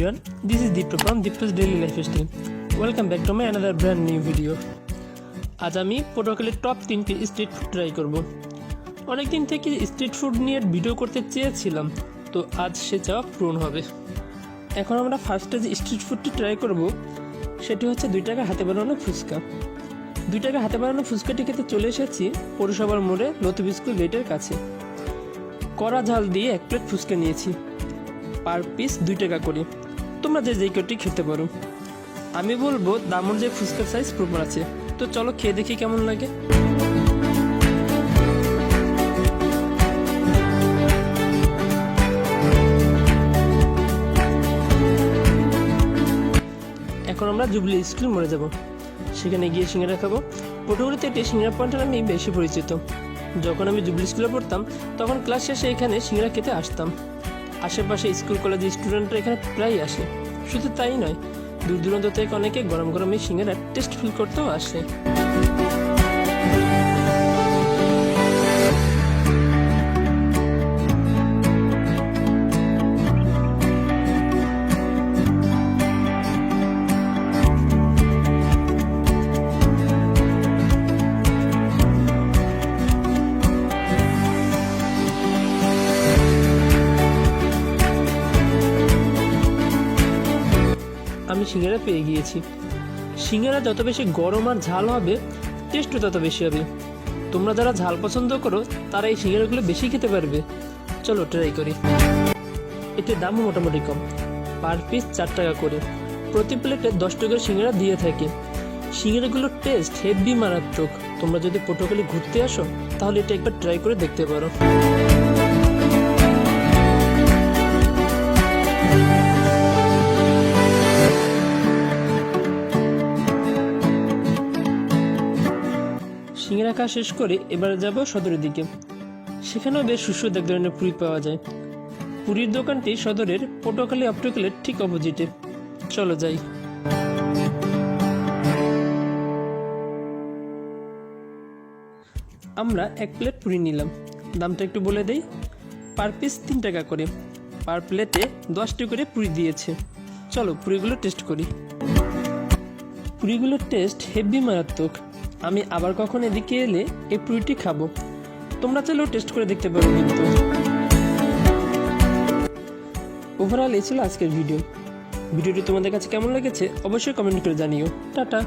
everyone, this is Deepto from Deepto's Daily Lifestyle. Welcome back to my another brand new video. আজ আমি পটুয়াখালীর top 3টি street food try করব। অনেকদিন থেকে স্ট্রিট ফুড নিয়ে ভিডিও করতে চেয়েছিলাম, তো আজ সে চাওয়া পূরণ হবে। এখন আমরা ফার্স্টে যে স্ট্রিট ফুডটি ট্রাই করব সেটি হচ্ছে 2 টাকা হাতে বানানো ফুচকা। 2 টাকা হাতে বানানো ফুচকাটি খেতে চলে এসেছি পৌরসভার মোড়ে লতিফ স্কুল গেটের কাছে। কড়া ঝাল দিয়ে 1 প্লেট ফুচকা নিয়েছি, পার পিস 2 টাকা করে। তোমরা যে কটি খেতে পারো। আমি বলবো দাম অনুযায়ী ফুচকার সাইজ প্রপার আছে। তো চলো খেয়ে দেখি কেমন লাগে। এখন আমরা জুবলি স্কুল মোড়ে যাব, সেখানে গিয়ে সিঙ্গারা খাবো। পটুয়াখালীতে একটি সিঙ্গারা পয়েন্টের আমি বেশি পরিচিত। যখন আমি জুবলি স্কুলে পড়তাম তখন ক্লাস শেষে এখানে সিঙ্গারা খেতে আসতাম। আশেপাশে স্কুল কলেজের স্টুডেন্টরা এখানে প্রায়ই আসে। শুধু তাই নয়, দূর দূরান্ত থেকে অনেকে গরম গরম এই সিঙ্গারা টেস্ট ফিল করতেও আসে। আমি সিঙ্গারা পেয়ে গিয়েছি। সিঙ্গারা যত বেশি গরম আর ঝাল হবে, টেস্টও তত বেশি হবে। তোমরা যারা ঝাল পছন্দ করো তারা এই সিঙ্গারাগুলো বেশি খেতে পারবে। চলো ট্রাই করি। এতে দামও মোটামুটি কম, পার পিস 4 টাকা করে। প্রতি প্লেটে 10 টাকার সিঙ্গারা দিয়ে থাকে। সিঙ্গারাগুলোর টেস্ট হেভি মারাত্মক। তোমরা যদি পটুয়াখালী ঘুরতে আসো তাহলে এটা একবার ট্রাই করে দেখতে পারো। সিঙ্গারা খাওয়া শেষ করে এবারে যাব সদরের দিকে। সেখানেও বেশ সুস্বাদু এক ধরনের পুরি পাওয়া যায়। পুরীর দোকানটি সদরের পটুয়াখালী অপটিক্যালের ঠিক অপোজিটে। চলো যাই। আমরা 1 প্লেট পুরি নিলাম। দামটা একটু বলে দেই। পার পিস 3 টাকা করে। পার প্লেটে 10টি করে পুরি দিয়েছে। চলো পুরিগুলো টেস্ট করি। পুরিগুলোর টেস্ট হেভি মারাত্মক। আমি আবার কখন এদিকে এলে এই পুরিটি খাবো। তোমরা চাইলেও টেস্ট করে দেখতে পারো। কিন্তু ওভারঅল এই ছিল আজকের ভিডিওটি তোমাদের কাছে কেমন লেগেছে অবশ্যই কমেন্ট করে জানিও। টাটা।